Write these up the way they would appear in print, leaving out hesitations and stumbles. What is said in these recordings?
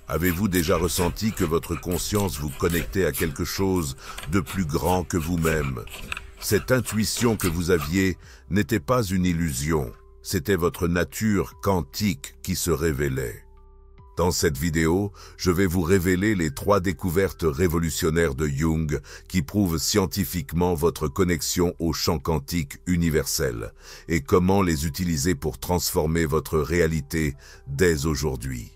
Avez-vous déjà ressenti que votre conscience vous connectait à quelque chose de plus grand que vous-même? Cette intuition que vous aviez n'était pas une illusion, c'était votre nature quantique qui se révélait. Dans cette vidéo, je vais vous révéler les 3 découvertes révolutionnaires de Jung qui prouvent scientifiquement votre connexion au champ quantique universel et comment les utiliser pour transformer votre réalité dès aujourd'hui.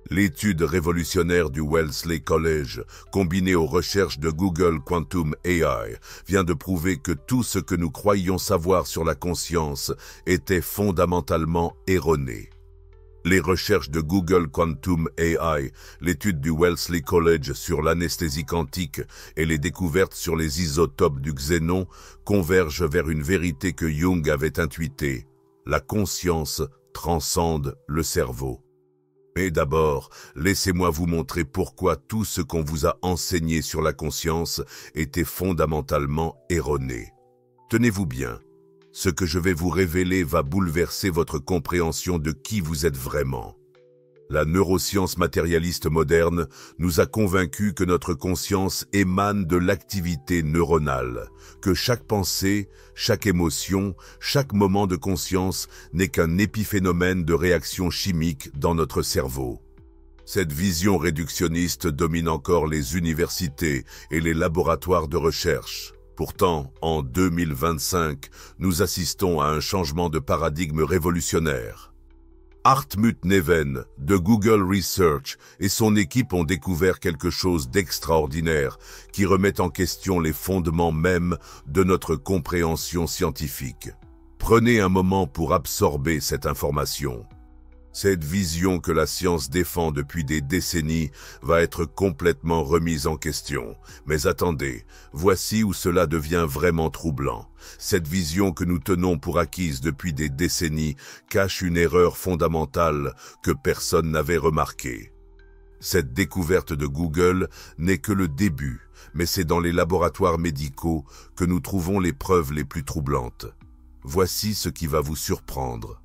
L'étude révolutionnaire du Wellesley College, combinée aux recherches de Google Quantum AI, vient de prouver que tout ce que nous croyions savoir sur la conscience était fondamentalement erroné. Les recherches de Google Quantum AI, l'étude du Wellesley College sur l'anesthésie quantique et les découvertes sur les isotopes du xénon convergent vers une vérité que Jung avait intuitée. La conscience transcende le cerveau. Mais d'abord, laissez-moi vous montrer pourquoi tout ce qu'on vous a enseigné sur la conscience était fondamentalement erroné. Tenez-vous bien, ce que je vais vous révéler va bouleverser votre compréhension de qui vous êtes vraiment. La neuroscience matérialiste moderne nous a convaincus que notre conscience émane de l'activité neuronale, que chaque pensée, chaque émotion, chaque moment de conscience n'est qu'un épiphénomène de réaction chimique dans notre cerveau. Cette vision réductionniste domine encore les universités et les laboratoires de recherche. Pourtant, en 2025, nous assistons à un changement de paradigme révolutionnaire. Hartmut Neven, de Google Research, et son équipe ont découvert quelque chose d'extraordinaire qui remet en question les fondements mêmes de notre compréhension scientifique. Prenez un moment pour absorber cette information. Cette vision que la science défend depuis des décennies va être complètement remise en question. Mais attendez, voici où cela devient vraiment troublant. Cette vision que nous tenons pour acquise depuis des décennies cache une erreur fondamentale que personne n'avait remarquée. Cette découverte de Google n'est que le début, mais c'est dans les laboratoires médicaux que nous trouvons les preuves les plus troublantes. Voici ce qui va vous surprendre.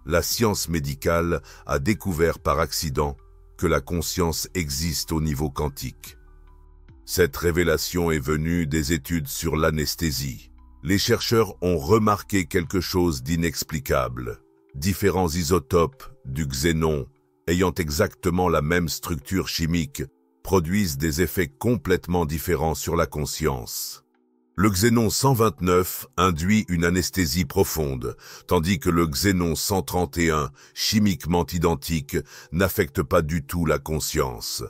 La science médicale a découvert par accident que la conscience existe au niveau quantique. Cette révélation est venue des études sur l'anesthésie. Les chercheurs ont remarqué quelque chose d'inexplicable. Différents isotopes du xénon, ayant exactement la même structure chimique, produisent des effets complètement différents sur la conscience. Le xénon 129 induit une anesthésie profonde, tandis que le xénon 131, chimiquement identique, n'affecte pas du tout la conscience.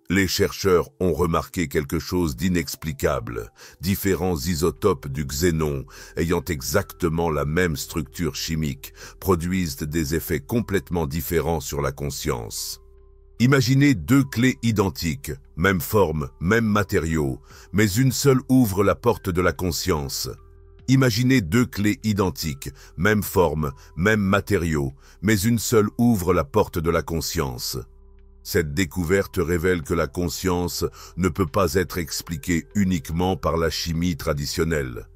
Les chercheurs ont remarqué quelque chose d'inexplicable. Différents isotopes du xénon, ayant exactement la même structure chimique, produisent des effets complètement différents sur la conscience. Imaginez 2 clés identiques, même forme, même matériaux, mais une seule ouvre la porte de la conscience. Imaginez 2 clés identiques, même forme, même matériaux, mais une seule ouvre la porte de la conscience. Cette découverte révèle que la conscience ne peut pas être expliquée uniquement par la chimie traditionnelle.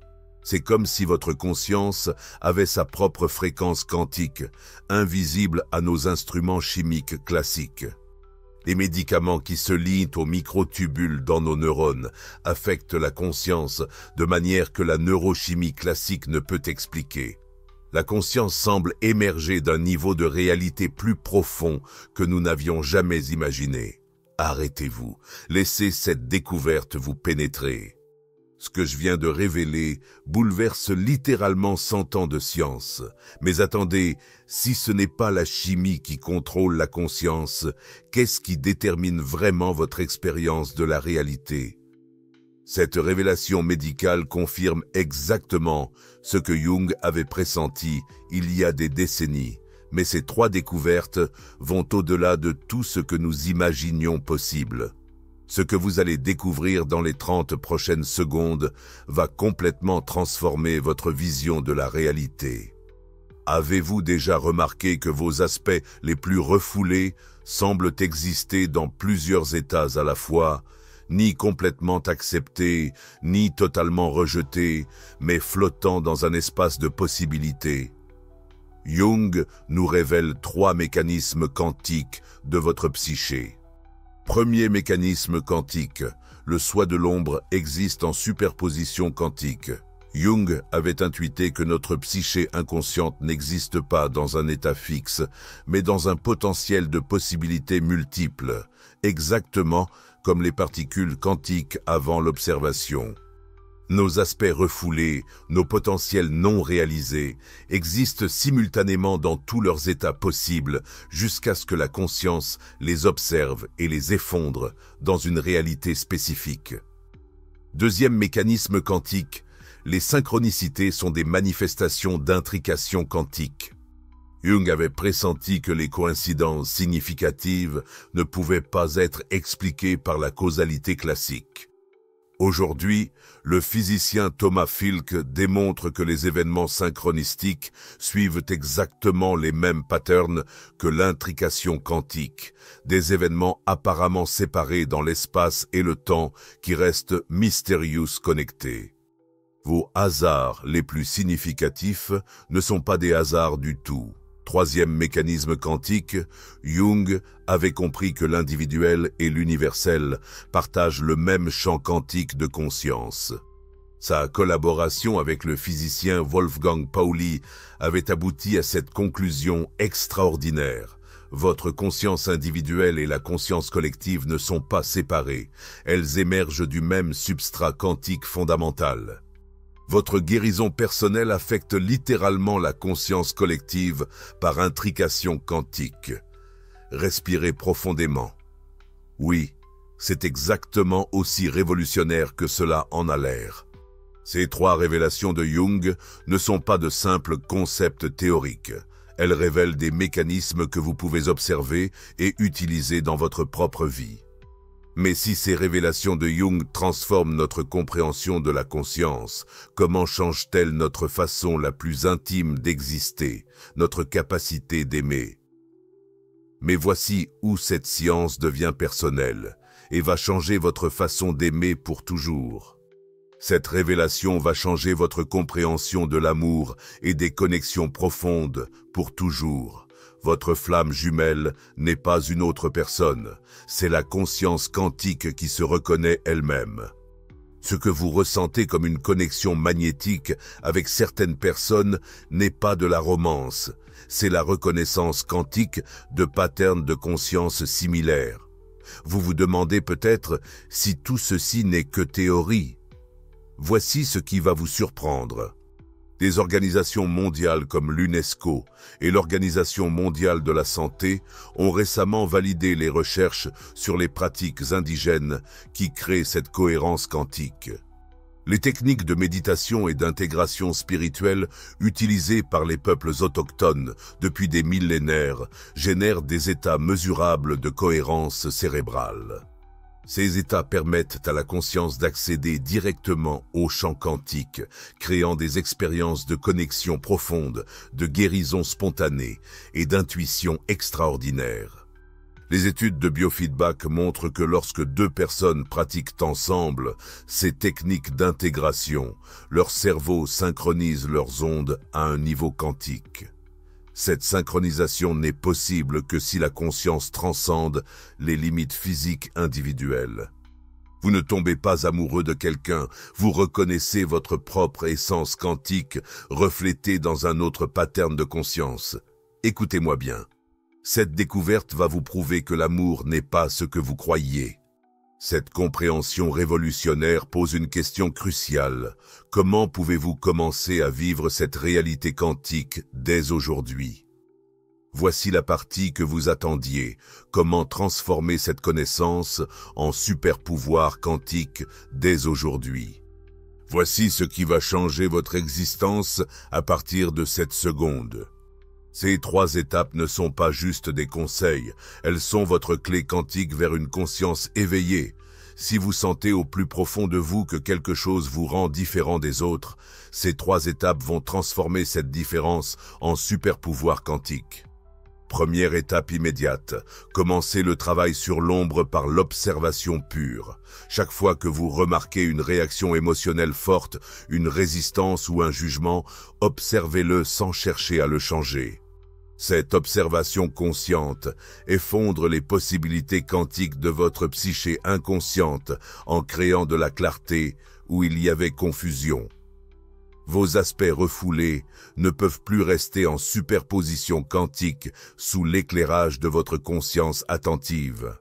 C'est comme si votre conscience avait sa propre fréquence quantique, invisible à nos instruments chimiques classiques. Les médicaments qui se lient aux microtubules dans nos neurones affectent la conscience de manière que la neurochimie classique ne peut expliquer. La conscience semble émerger d'un niveau de réalité plus profond que nous n'avions jamais imaginé. Arrêtez-vous, laissez cette découverte vous pénétrer. Ce que je viens de révéler bouleverse littéralement 100 ans de science. Mais attendez, si ce n'est pas la chimie qui contrôle la conscience, qu'est-ce qui détermine vraiment votre expérience de la réalité? Cette révélation médicale confirme exactement ce que Jung avait pressenti il y a des décennies. Mais ces 3 découvertes vont au-delà de tout ce que nous imaginions possible. Ce que vous allez découvrir dans les 30 prochaines secondes va complètement transformer votre vision de la réalité. Avez-vous déjà remarqué que vos aspects les plus refoulés semblent exister dans plusieurs états à la fois, ni complètement acceptés, ni totalement rejetés, mais flottant dans un espace de possibilités? Jung nous révèle 3 mécanismes quantiques de votre psyché. Premier mécanisme quantique, le soi de l'ombre existe en superposition quantique. Jung avait intuité que notre psyché inconsciente n'existe pas dans un état fixe, mais dans un potentiel de possibilités multiples, exactement comme les particules quantiques avant l'observation. Nos aspects refoulés, nos potentiels non réalisés, existent simultanément dans tous leurs états possibles jusqu'à ce que la conscience les observe et les effondre dans une réalité spécifique. Deuxième mécanisme quantique, les synchronicités sont des manifestations d'intrication quantique. Jung avait pressenti que les coïncidences significatives ne pouvaient pas être expliquées par la causalité classique. Aujourd'hui, le physicien Thomas Filk démontre que les événements synchronistiques suivent exactement les mêmes patterns que l'intrication quantique, des événements apparemment séparés dans l'espace et le temps qui restent mystérieux connectés. Vos hasards les plus significatifs ne sont pas des hasards du tout. Troisième mécanisme quantique, Jung avait compris que l'individuel et l'universel partagent le même champ quantique de conscience. Sa collaboration avec le physicien Wolfgang Pauli avait abouti à cette conclusion extraordinaire. Votre conscience individuelle et la conscience collective ne sont pas séparées, elles émergent du même substrat quantique fondamental. Votre guérison personnelle affecte littéralement la conscience collective par intrication quantique. Respirez profondément. Oui, c'est exactement aussi révolutionnaire que cela en a l'air. Ces 3 révélations de Jung ne sont pas de simples concepts théoriques. Elles révèlent des mécanismes que vous pouvez observer et utiliser dans votre propre vie. Mais si ces révélations de Jung transforment notre compréhension de la conscience, comment changent-elles notre façon la plus intime d'exister, notre capacité d'aimer? Mais voici où cette science devient personnelle et va changer votre façon d'aimer pour toujours. Cette révélation va changer votre compréhension de l'amour et des connexions profondes pour toujours. Votre flamme jumelle n'est pas une autre personne, c'est la conscience quantique qui se reconnaît elle-même. Ce que vous ressentez comme une connexion magnétique avec certaines personnes n'est pas de la romance, c'est la reconnaissance quantique de patterns de conscience similaires. Vous vous demandez peut-être si tout ceci n'est que théorie. Voici ce qui va vous surprendre. Des organisations mondiales comme l'UNESCO et l'Organisation mondiale de la santé ont récemment validé les recherches sur les pratiques indigènes qui créent cette cohérence quantique. Les techniques de méditation et d'intégration spirituelle utilisées par les peuples autochtones depuis des millénaires génèrent des états mesurables de cohérence cérébrale. Ces états permettent à la conscience d'accéder directement au champ quantique, créant des expériences de connexion profonde, de guérison spontanée et d'intuition extraordinaire. Les études de biofeedback montrent que lorsque 2 personnes pratiquent ensemble ces techniques d'intégration, leur cerveau synchronise leurs ondes à un niveau quantique. Cette synchronisation n'est possible que si la conscience transcende les limites physiques individuelles. Vous ne tombez pas amoureux de quelqu'un, vous reconnaissez votre propre essence quantique reflétée dans un autre pattern de conscience. Écoutez-moi bien. Cette découverte va vous prouver que l'amour n'est pas ce que vous croyiez. Cette compréhension révolutionnaire pose une question cruciale. Comment pouvez-vous commencer à vivre cette réalité quantique dès aujourd'hui? Voici la partie que vous attendiez. Comment transformer cette connaissance en super-pouvoir quantique dès aujourd'hui? Voici ce qui va changer votre existence à partir de cette seconde. Ces 3 étapes ne sont pas juste des conseils, elles sont votre clé quantique vers une conscience éveillée. Si vous sentez au plus profond de vous que quelque chose vous rend différent des autres, ces 3 étapes vont transformer cette différence en super pouvoir quantique. Première étape immédiate, commencez le travail sur l'ombre par l'observation pure. Chaque fois que vous remarquez une réaction émotionnelle forte, une résistance ou un jugement, observez-le sans chercher à le changer. Cette observation consciente effondre les possibilités quantiques de votre psyché inconsciente en créant de la clarté où il y avait confusion. Vos aspects refoulés ne peuvent plus rester en superposition quantique sous l'éclairage de votre conscience attentive.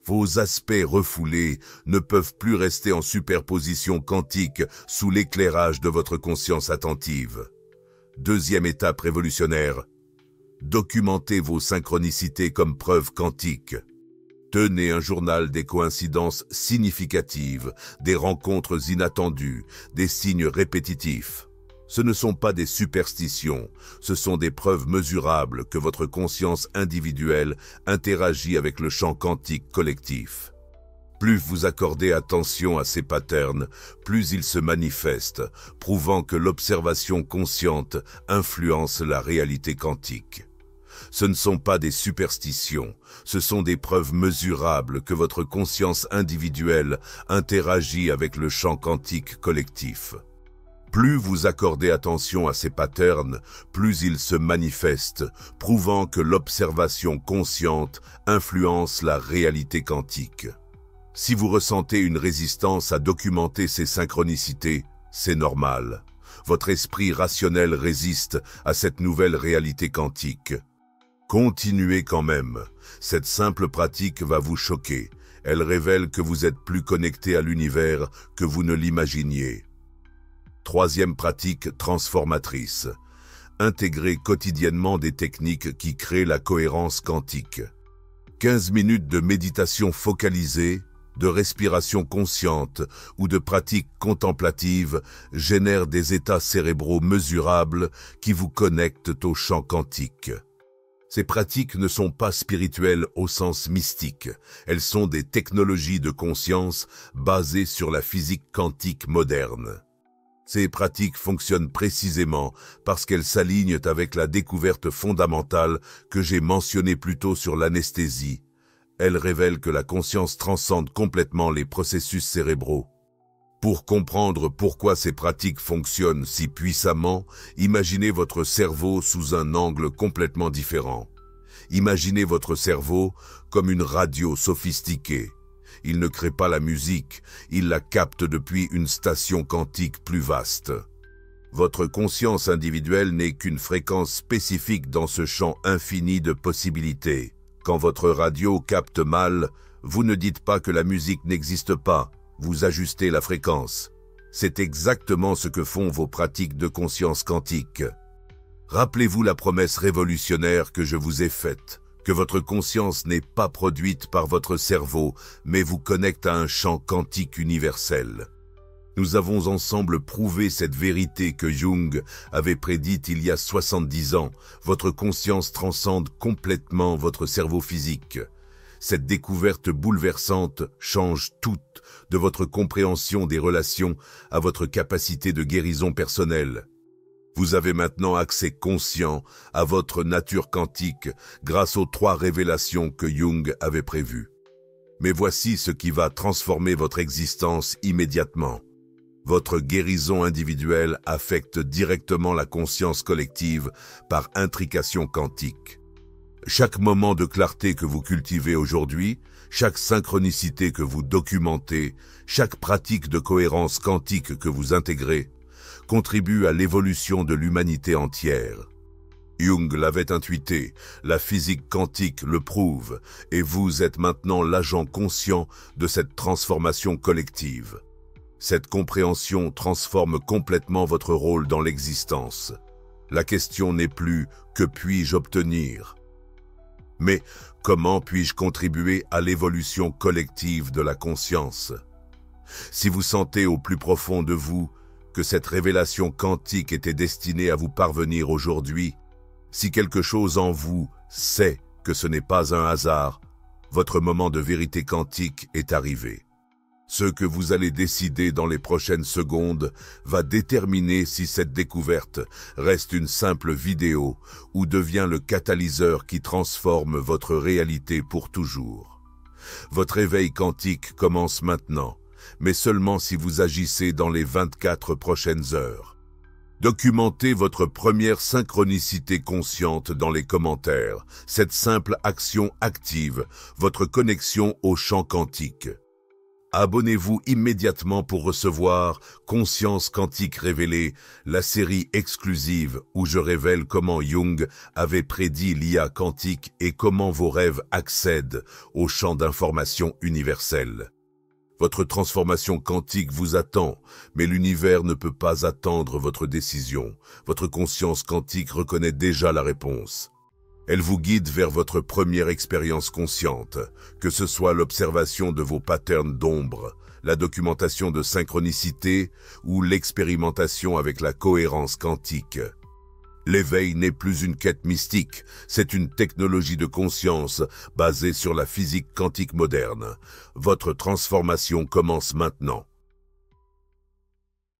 Vos aspects refoulés ne peuvent plus rester en superposition quantique sous l'éclairage de votre conscience attentive. Deuxième étape révolutionnaire. Documentez vos synchronicités comme preuve quantique. Tenez un journal des coïncidences significatives, des rencontres inattendues, des signes répétitifs. Ce ne sont pas des superstitions, ce sont des preuves mesurables que votre conscience individuelle interagit avec le champ quantique collectif. Plus vous accordez attention à ces patterns, plus ils se manifestent, prouvant que l'observation consciente influence la réalité quantique. Ce ne sont pas des superstitions, ce sont des preuves mesurables que votre conscience individuelle interagit avec le champ quantique collectif. Plus vous accordez attention à ces patterns, plus ils se manifestent, prouvant que l'observation consciente influence la réalité quantique. Si vous ressentez une résistance à documenter ces synchronicités, c'est normal. Votre esprit rationnel résiste à cette nouvelle réalité quantique. Continuez quand même. Cette simple pratique va vous choquer. Elle révèle que vous êtes plus connecté à l'univers que vous ne l'imaginiez. Troisième pratique transformatrice. Intégrez quotidiennement des techniques qui créent la cohérence quantique. 15 minutes de méditation focalisée, de respiration consciente ou de pratiques contemplatives génèrent des états cérébraux mesurables qui vous connectent au champ quantique. Ces pratiques ne sont pas spirituelles au sens mystique, elles sont des technologies de conscience basées sur la physique quantique moderne. Ces pratiques fonctionnent précisément parce qu'elles s'alignent avec la découverte fondamentale que j'ai mentionnée plus tôt sur l'anesthésie. Elles révèlent que la conscience transcende complètement les processus cérébraux. Pour comprendre pourquoi ces pratiques fonctionnent si puissamment, imaginez votre cerveau sous un angle complètement différent. Imaginez votre cerveau comme une radio sophistiquée. Il ne crée pas la musique, il la capte depuis une station quantique plus vaste. Votre conscience individuelle n'est qu'une fréquence spécifique dans ce champ infini de possibilités. Quand votre radio capte mal, vous ne dites pas que la musique n'existe pas, vous ajustez la fréquence. C'est exactement ce que font vos pratiques de conscience quantique. Rappelez-vous la promesse révolutionnaire que je vous ai faite, que votre conscience n'est pas produite par votre cerveau, mais vous connecte à un champ quantique universel. Nous avons ensemble prouvé cette vérité que Jung avait prédite il y a 70 ans. Votre conscience transcende complètement votre cerveau physique. Cette découverte bouleversante change tout, de votre compréhension des relations à votre capacité de guérison personnelle. Vous avez maintenant accès conscient à votre nature quantique grâce aux 3 révélations que Jung avait prévues. Mais voici ce qui va transformer votre existence immédiatement. Votre guérison individuelle affecte directement la conscience collective par intrication quantique. Chaque moment de clarté que vous cultivez aujourd'hui, chaque synchronicité que vous documentez, chaque pratique de cohérence quantique que vous intégrez, contribue à l'évolution de l'humanité entière. Jung l'avait intuité, la physique quantique le prouve, et vous êtes maintenant l'agent conscient de cette transformation collective. Cette compréhension transforme complètement votre rôle dans l'existence. La question n'est plus « que puis-je obtenir ?» mais « comment puis-je contribuer à l'évolution collective de la conscience ?» Si vous sentez au plus profond de vous que cette révélation quantique était destinée à vous parvenir aujourd'hui, si quelque chose en vous sait que ce n'est pas un hasard, votre moment de vérité quantique est arrivé. Ce que vous allez décider dans les prochaines secondes va déterminer si cette découverte reste une simple vidéo ou devient le catalyseur qui transforme votre réalité pour toujours. Votre éveil quantique commence maintenant, mais seulement si vous agissez dans les 24 prochaines heures. Documentez votre première synchronicité consciente dans les commentaires. Cette simple action active votre connexion au champ quantique. Abonnez-vous immédiatement pour recevoir Conscience quantique révélée, la série exclusive où je révèle comment Jung avait prédit l'IA quantique et comment vos rêves accèdent au champ d'information universel. Votre transformation quantique vous attend, mais l'univers ne peut pas attendre votre décision. Votre conscience quantique reconnaît déjà la réponse. Elle vous guide vers votre première expérience consciente, que ce soit l'observation de vos patterns d'ombre, la documentation de synchronicité ou l'expérimentation avec la cohérence quantique. L'éveil n'est plus une quête mystique, c'est une technologie de conscience basée sur la physique quantique moderne. Votre transformation commence maintenant.